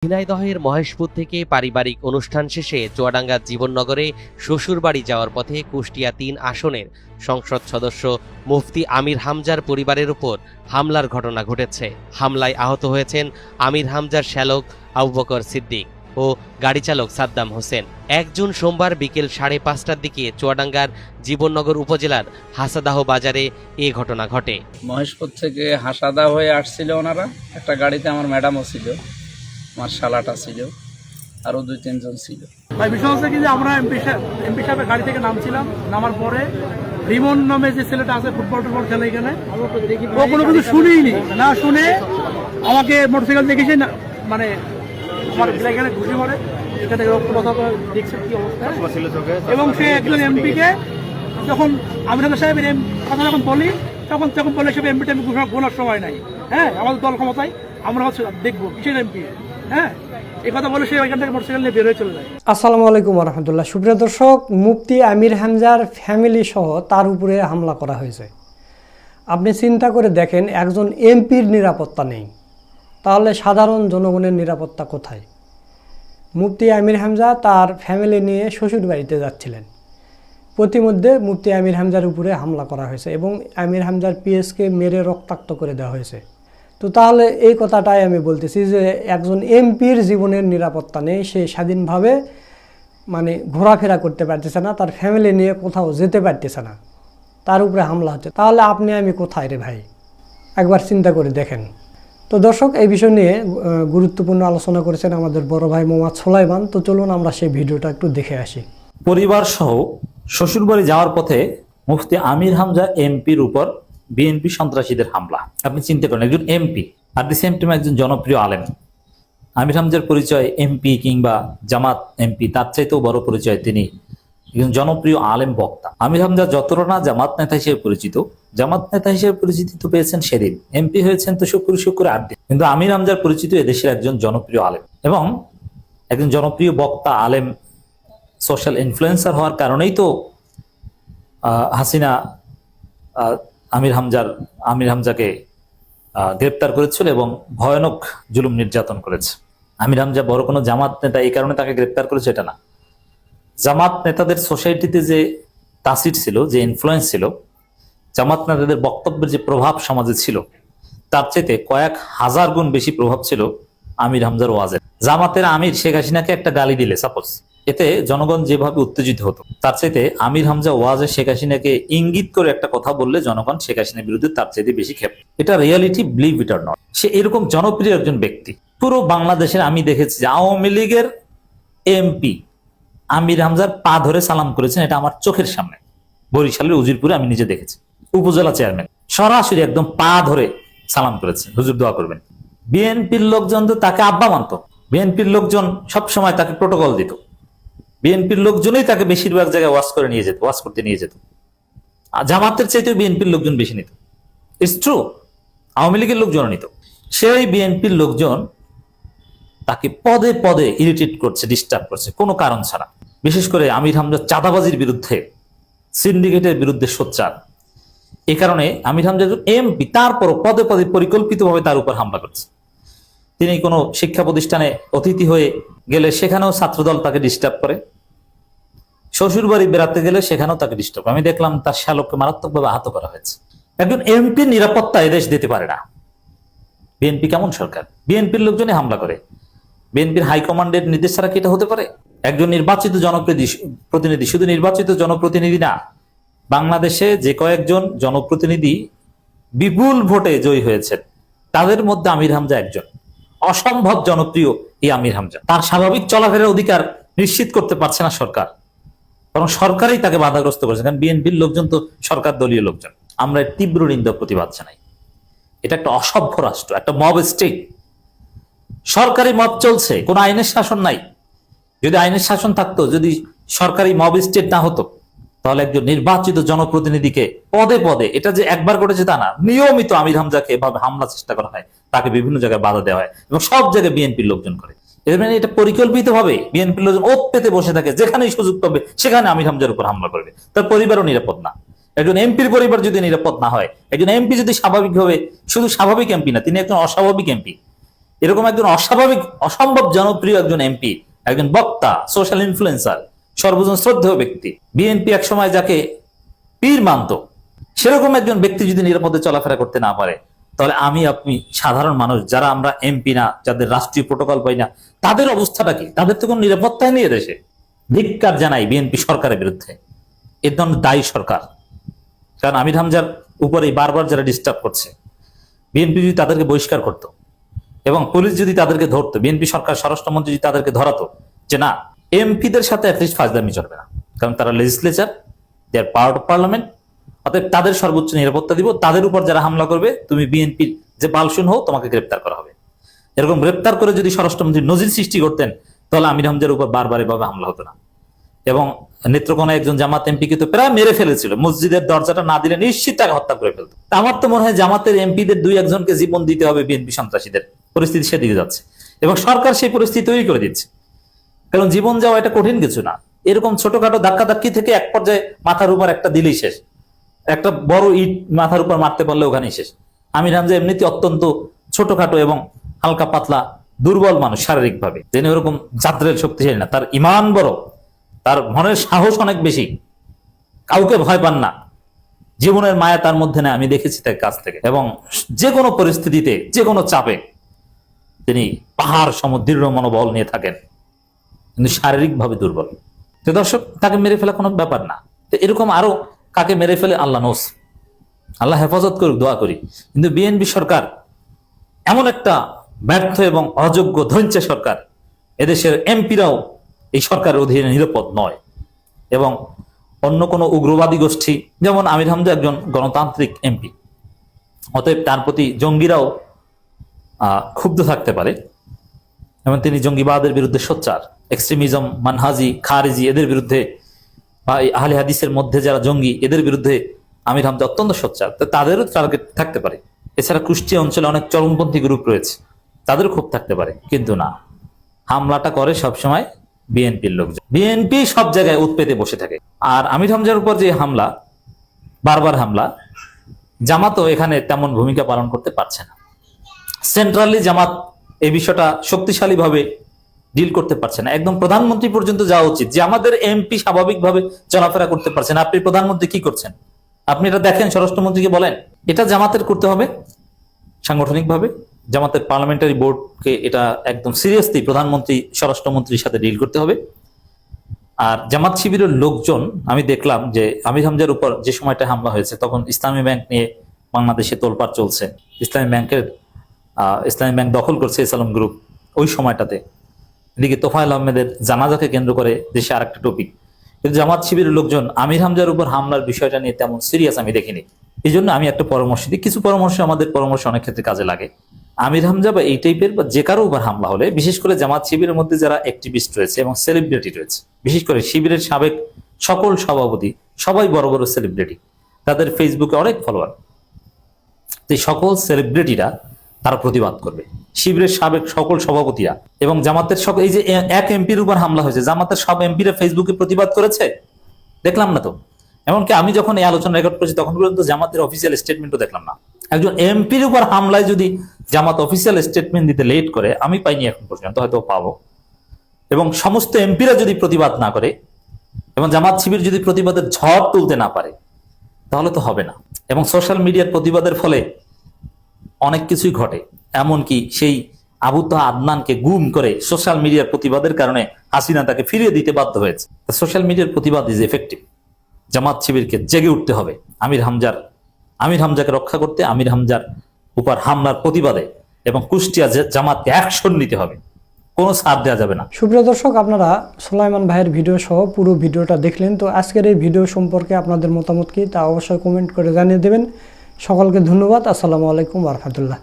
ঝিনাইদহের মহেশপুর থেকে পারিবারিক অনুষ্ঠান শেষে চুয়াডাঙ্গা জীবননগরে শ্বশুরবাড়ি যাওয়ার পথে কুষ্টিয়া ৩ আসনের সংসদ সদস্য মুফতি আমির হামজার পরিবারের উপর হামলার ঘটনা ঘটেছে। হামলায় আহত হয়েছেন আমির হামজার শ্যালক আবু বকর সিদ্দিক ও গাড়ি চালক সাদ্দাম হোসেন। ১ জুন সোমবার বিকেল ৫:৩০টার দিকে চুয়াডাঙ্গার জীবননগর উপজেলার হাসাদাহ বাজারে এ ঘটনা ঘটে। মহেশপুর থেকে হাসাদা হয়ে আসছিল ওনারা, একটা গাড়িতে আমার ম্যাডামও ছিল, আমার শালাটা ছিল, আরও ২-৩ জন ছিল। ভাই বিষয় হচ্ছে কি যে আমরা এমপি সাহেবের গাড়ি থেকে নামছিলাম, নামার পরে রিমন নামে যে ছেলেটা আছে ফুটবল খেলে এখানে, ও কোনো কিছু শুনিনি, না শুনে আমাকে মোটরসাইকেল দেখেছে না, মানে আমার এখানে ঘুষি মারে, এখানে দেখছে কি অবস্থা। এবং সে একজন এমপিকে যখন আমির হামজা সাহেবের কথা যখন বলি তখন বলে সে এমপিটা আমি গোনার সময় নাই, হ্যাঁ আমাদের দল ক্ষমতায় আমরা হচ্ছে দেখবো কিসের এমপি, হ্যাঁ এই কথা বলে সে ওইখান থেকে মোটরসাইকেল নিয়ে বের হয়ে চলে যায়। আসসালামু আলাইকুম রহমতুল্লাহ। সুপ্রিয় দর্শক, মুফতি আমির হামজার ফ্যামিলি সহ তার উপরে হামলা করা হয়েছে। আপনি চিন্তা করে দেখেন, একজন এমপির নিরাপত্তা নেই, তাহলে সাধারণ জনগণের নিরাপত্তা কোথায়? মুফতি আমির হামজা তার ফ্যামিলি নিয়ে শ্বশুর বাড়িতে যাচ্ছিলেন, প্রতিমধ্যে মুফতি আমির হামজার উপরে হামলা করা হয়েছে এবং আমির হামজার পিএসকে মেরে রক্তাক্ত করে দেওয়া হয়েছে। তো তাহলে এই কথাটাই আমি বলতেছি যে একজন এমপির জীবনের নিরাপত্তা নেই, সে স্বাধীনভাবে মানে ঘোরাফেরা করতে পারতেছে না, তার ফ্যামিলি নিয়ে কোথাও যেতে পারতেছে না, তার উপরে হামলা হচ্ছে। তাহলে আপনি আমি কোথায় রে ভাই? একবার চিন্তা করে দেখেন। তো দর্শক, এই বিষয় নিয়ে গুরুত্বপূর্ণ আলোচনা করেছেন আমাদের বড় ভাই মোহাম্মদ সোলাইমান। তো চলুন আমরা সেই ভিডিওটা একটু দেখে আসি। পরিবার সহ শ্বশুরবাড়ি যাওয়ার পথে মুফতি আমির হামজা এমপির উপর বিএনপি সন্ত্রাসীদের হামলা। আপনি চিন্তা করেন, একজন এমপি আর দি সেম টাইম একজন জনপ্রিয় আলেম। আমির হামজার পরিচয় এমপি কিংবা জামাত এমপি তার চাইতেও বড় পরিচয়, তিনি একজন জনপ্রিয় আলেম বক্তা। আমির হামজা যতটা না জামাত নেতা হিসেবে পরিচিত, জামাত নেতা হিসেবে পরিচিতি তো পেয়েছেন সেদিন, এমপি হয়েছেন তো শুক্র ৮ দিন, কিন্তু আমির হামজার পরিচিত এদেশের একজন জনপ্রিয় আলেম এবং একজন জনপ্রিয় বক্তা আলেম, সোশ্যাল ইনফ্লুয়েন্সার হওয়ার কারণেই তো হাসিনা আমির হামজাকে গ্রেপ্তার করেছিল এবং ভয়ানক জুলুম নির্যাতন করেছে। আমির হামজা বড় কোনো জামাত নেতা এই কারণে তাকে গ্রেপ্তার করেছে এটা না। জামাত নেতাদের সোসাইটিতে যে তাসির ছিল, যে ইনফ্লুয়েন্স ছিল, জামাত নেতাদের বক্তব্যের যে প্রভাব সমাজে ছিল, তার চাইতে কয়েক হাজার গুণ বেশি প্রভাব ছিল আমির হামজার ওয়াজের। জামাতের আমির শেখ হাসিনাকে একটা গালি দিলে সাপোজ, এতে জনগণ যেভাবে উত্তেজিত হতো, তার চাইতে আমির হামজা ওয়াজে শেখ হাসিনাকে ইঙ্গিত করে একটা কথা বললে জনগণ শেখ হাসিনার বিরুদ্ধে তার চাইতে বেশি ক্ষেপ। এটা reality, believe it or not. সে এরকম জনপ্রিয় একজন ব্যক্তি। পুরো বাংলাদেশের আমি দেখেছি যে আওয়ামী লীগের এমপি আমির হামজার পা ধরে সালাম করেছেন, এটা আমার চোখের সামনে। বরিশালের উজিরপুরে আমি নিজে দেখেছি। উপজেলা চেয়ারম্যান সরাসরি একদম পা ধরে সালাম করেছে, হুজুর দোয়া করবেন। বিএনপির লোকজন তো তাকে আব্বা মানত, বিএনপির লোকজন সবসময় তাকে প্রোটোকল দিত, বিএনপির লোকজনই তাকে বেশিরভাগ জায়গায় ওয়াজ করতে নিয়ে যেত। জামাতের চাইতে বিএনপির লোকজন বেশি নিত। ইটস ট্রু, আওয়ামী লীগের লোকজন নিত। সেই বিএনপির লোকজন তাকে পদে পদে ইরিটেট করছে, ডিস্টার্ব করছে কোনো কারণ ছাড়া। বিশেষ করে আমির হামজা চাঁদাবাজির বিরুদ্ধে, সিন্ডিকেটের বিরুদ্ধে সোচ্চার। এ কারণে আমির হামজা এমপি, তারপরও পদে পদে পরিকল্পিতভাবে তার উপর হামলা করছে। তিনি কোনো শিক্ষা প্রতিষ্ঠানে অতিথি হয়ে গেলে সেখানেও ছাত্রদল তাকে ডিস্টার্ব করে, শ্বশুর বাড়ি বেড়াতে গেলে সেখানেও তাকে ডিস্টার্ব। আমি দেখলাম তার শ্যালককে মারাত্মকভাবে আহত করা হয়েছে। একজন এমপির নিরাপত্তা এদেশ দিতে পারে না। বিএনপি কেমন সরকার? বিএনপির লোকজনই হামলা করে। বিএনপির হাইকমান্ডের নির্দেশ ছাড়া কি এটা হতে পারে? একজন নির্বাচিত জনপ্রতিনিধি, শুধু নির্বাচিত জনপ্রতিনিধি না, বাংলাদেশে যে কয়েকজন জনপ্রতিনিধি বিপুল ভোটে জয়ী হয়েছেন তাদের মধ্যে আমির হামজা একজন। অসম্ভব জনপ্রিয় এই আমির হামজা। তার স্বাভাবিক চলাফেরার অধিকার নিশ্চিত করতে পারছে না সরকার, বরং সরকারই তাকে বাধাগ্রস্ত করেছে। কারণ বিএনপির লোকজন তো সরকার দলীয় লোকজন। আমরা তীব্র নিন্দা প্রতিবাদ জানাই। এটা একটা অসভ্য রাষ্ট্র, একটা মব স্টেট। সরকারি মব চলছে, কোনো আইনের শাসন নাই। যদি আইনের শাসন থাকতো, যদি সরকারি মব স্টেট না হতো, তাহলে একজন নির্বাচিত জনপ্রতিনিধিকে পদে পদে, এটা যে একবার ঘটেছে তা না, নিয়মিত আমির হামজাকে এভাবে হামলা চেষ্টা করা হয়, তাকে বিভিন্ন জায়গায় বাধা দেওয়া হয় এবং সব জায়গায় বিএনপির লোকজন করে। এর মানে এটা পরিকল্পিত ভাবে বিএনপির লোকজন ওত পেতে বসে থাকে, যেখানেই সুযোগ পাবে সেখানে আমির হামজার উপর হামলা করবে। তার পরিবারও নিরাপদ না। একজন এমপির পরিবার যদি নিরাপদ না হয়, একজন এমপি যদি স্বাভাবিকভাবে, শুধু স্বাভাবিক এমপি না, তিনি একজন অস্বাভাবিক এমপি, এরকম একজন অস্বাভাবিক অসম্ভব জনপ্রিয় একজন এমপি, একজন বক্তা, সোশ্যাল ইনফ্লুয়েন্সার, সর্বজন শ্রদ্ধেয় ব্যক্তি, বিএনপি একসময় যাকে পীর মানত, সেরকম একজন ব্যক্তি যদি নিরাপদে চলাফেরা করতে না পারে, তাহলে আমি আপনি সাধারণ মানুষ যারা আমরা এমপি না, যাদের রাষ্ট্রীয় প্রোটোকল পাই না, তাদের অবস্থাটা কি? তাদের তো কোনো নিরাপত্তাই নেই দেশে। ধিক্কার জানাই বিএনপি সরকারের বিরুদ্ধে, এর জন্য দায়ী সরকার। কারণ আমির হামজার উপরে বারবার যারা ডিস্টার্ব করছে, বিএনপি যদি তাদেরকে বহিষ্কার করতো এবং পুলিশ যদি তাদেরকে ধরতো, বিএনপি সরকার স্বরাষ্ট্রমন্ত্রী যদি তাদেরকে ধরাতো যে না, এমপিদের সাথে অ্যাটলিস্ট ফাজলামি চলবে না, কারণ তারা legislature, they are part of parliament, অতএব তাদের সর্বোচ্চ নিরাপত্তা দিব, তাদের উপর যারা হামলা করবে তুমি বিএনপির যে বালশুন হও তোমাকে গ্রেপ্তার করা হবে। এরকম গ্রেপ্তার করে যদি স্বরাষ্ট্রমন্ত্রী নজির সৃষ্টি করতেন, তাহলে আমির হামজার উপর বারবার এভাবে হামলা হতো না। এবং নেত্রকোনায় একজন জামাত এমপিকে তো প্রায় মেরে ফেলেছিল, মসজিদের দরজাটা না দিলে নিশ্চিত তাকে হত্যা করে ফেলতো। আমার তো মনে হয় জামাতের এমপিদের 2-1 জীবন দিতে হবে বিএনপি সন্ত্রাসীদের। পরিস্থিতি সেদিকে যাচ্ছে এবং সরকার সেই পরিস্থিতি তৈরি করে দিচ্ছে। কারণ জীবন যাওয়া এটা কঠিন কিছু না, এরকম ছোটখাটো ধাক্কাধাক্কি থেকে এক পর্যায়ে মাথার উপর একটা দিলেই শেষ, একটা বড় ইট মাথার উপর মারতে পারলে ওখানেই শেষ। আমির হামজা এমনিতে অত্যন্ত ছোটখাটো এবং হালকা পাতলা দুর্বল মানুষ শারীরিকভাবে, তিনি ওরকম জাদ্রেল শক্তিশালী না, তার ইমান বড়, তার মনের সাহস অনেক বেশি, কাউকে ভয় পান না, জীবনের মায়া তার মধ্যে নেই, আমি দেখেছি তার কাছ থেকে। এবং যে কোনো পরিস্থিতিতে, যে কোনো চাপে তিনি পাহাড় সম দৃঢ় মনোবল নিয়ে থাকেন, কিন্তু শারীরিকভাবে দুর্বল। তো দর্শক, তাকে মেরে ফেলা কোনো ব্যাপার না। তো এরকম আরো কাকে মেরে ফেলে আল্লাহ নোস, আল্লাহ হেফাজত করুক, দোয়া করি। কিন্তু বিএনপি সরকার এমন একটা ব্যর্থ এবং অযোগ্য ধৈর্য সরকার, এদেশের এমপিরাও এই সরকারের অধীনে নিরাপদ নয়। এবং অন্য কোনো উগ্রবাদী গোষ্ঠী, যেমন আমির হামজা একজন গণতান্ত্রিক এমপি, অতএব তার প্রতি জঙ্গিরাও ক্ষুব্ধ থাকতে পারে এবং তিনি জঙ্গিবাদের বিরুদ্ধে সোচ্চার। এক্সট্রিমিজম, মানহাজি, খারিজি এদের বিরুদ্ধে, বা আহলে হাদিসের মধ্যে যারা জঙ্গি এদের বিরুদ্ধে আমির হামজা অত্যন্ত সোচ্চার, তো তাদেরও টার্গেট থাকতে পারে। এছাড়া কুষ্টিয়া অঞ্চলে অনেক চরমপন্থী গ্রুপ রয়েছে, তাদেরও ক্ষোভ থাকতে পারে। কিন্তু না, হামলাটা করে সবসময় বিএনপির লোকজন। বিএনপি সব জায়গায় উৎপেতে বসে থাকে। আর আমির হামজার উপর যে হামলা, বারবার হামলা, জামাতও এখানে তেমন ভূমিকা পালন করতে পারছে না। সেন্ট্রালি জামাত এই বিষয়টা শক্তিশালীভাবে ডিল করতে পারছে না। একদম প্রধানমন্ত্রী পর্যন্ত যাওয়া উচিত যে আমাদের এমপি স্বাভাবিকভাবে চলাফেরা করতে পারছেন, আপনি প্রধানমন্ত্রী কি করছেন? আপনি এটা দেখেন, স্বরাষ্ট্রমন্ত্রীকে বলেন। এটা জামাতের করতে হবে সাংগঠনিকভাবে, জামাতের পার্লামেন্টারি বোর্ডকে এটা একদম সিরিয়াসলি প্রধানমন্ত্রী স্বরাষ্ট্রমন্ত্রীর সাথে ডিল করতে হবে। আর জামাত শিবিরের লোকজন, আমি দেখলাম যে আমির হামজার উপর যে সময়টা হামলা হয়েছে, তখন ইসলামী ব্যাংক নিয়ে বাংলাদেশে তোলপাড় চলছে, ইসলামী ব্যাংক দখল করছে ইসলাম গ্রুপ ওই সময়টাতে। এদিকে তোফায়েল আহমেদের জানাজাকে কেন্দ্র করে দেশে আরেকটা টপিক। কিন্তু জামাত শিবিরের লোকজন আমির হামজার উপর হামলার বিষয়টা নিয়ে তেমন সিরিয়াস আমি দেখিনি। এই জন্য আমি একটা পরামর্শ দিই, কিছু পরামর্শ আমাদের পরামর্শ অনেক ক্ষেত্রে কাজে লাগে। আমির হামজা বা এই টাইপের বা যে কারো উপর হামলা হলে, বিশেষ করে জামাত শিবিরের মধ্যে যারা অ্যাক্টিভিস্ট রয়েছে এবং সেলিব্রিটি রয়েছে, বিশেষ করে শিবিরের সাবেক সকল সভাপতি সবাই বড় বড় সেলিব্রিটি, তাদের ফেসবুকে অনেক ফলোয়ার, এই সকল সেলিব্রিটিরা তারা প্রতিবাদ করবে। শিবিরের সাবেক সকল সভাপতিরা এবং জামাতের সকল, এই যে এক এমপির উপর হামলা হয়েছে, জামাতের সব এমপিরা ফেসবুকে প্রতিবাদ করেছে, দেখলাম না তো। এমনকি আমি যখন এই আলোচনা রেকর্ড করেছি তখন পর্যন্ত জামাতের অফিসিয়াল স্টেটমেন্টও দেখলাম না। একজন এমপির উপর হামলায় যদি জামাত অফিসিয়াল স্টেটমেন্ট দিতে লেট করে, আমি পাইনি এখন পর্যন্ত, হয়তো পাবো। এবং সমস্ত এমপিরা যদি প্রতিবাদ না করে এবং জামাত শিবির যদি প্রতিবাদের ঝড় তুলতে না পারে, তাহলে তো হবে না। এবং সোশ্যাল মিডিয়ার প্রতিবাদের ফলে অনেক কিছুই ঘটে, এমনকি সেই আবু তাহা আদনানকে গুম করে সোশ্যাল মিডিয়ার প্রতিবাদের কারণে হাসিনা তাকে ফিরিয়ে দিতে বাধ্য হয়েছে। সোশ্যাল মিডিয়ার প্রতিবাদ ইজ এফেক্টিভ। জামাত শিবিরকে জেগে উঠতে হবে আমির হামজাকে রক্ষা করতে, আমির হামজার উপর হামলার প্রতিবাদে, এবং কুষ্টিয়া জামাতকে অ্যাকশন নিতে হবে, কোনো ছাড় দেওয়া যাবে না। সুপ্রিয় দর্শক, আপনারা সুলাইমান ভাইয়ের ভিডিও সহ পুরো ভিডিওটা দেখলেন। তো আজকের এই ভিডিও সম্পর্কে আপনাদের মতামত কি তা অবশ্যই কমেন্ট করে জানিয়ে দেবেন। সকলকে ধন্যবাদ। আসসালামু আলাইকুম ওয়া রাহমাতুল্লাহ।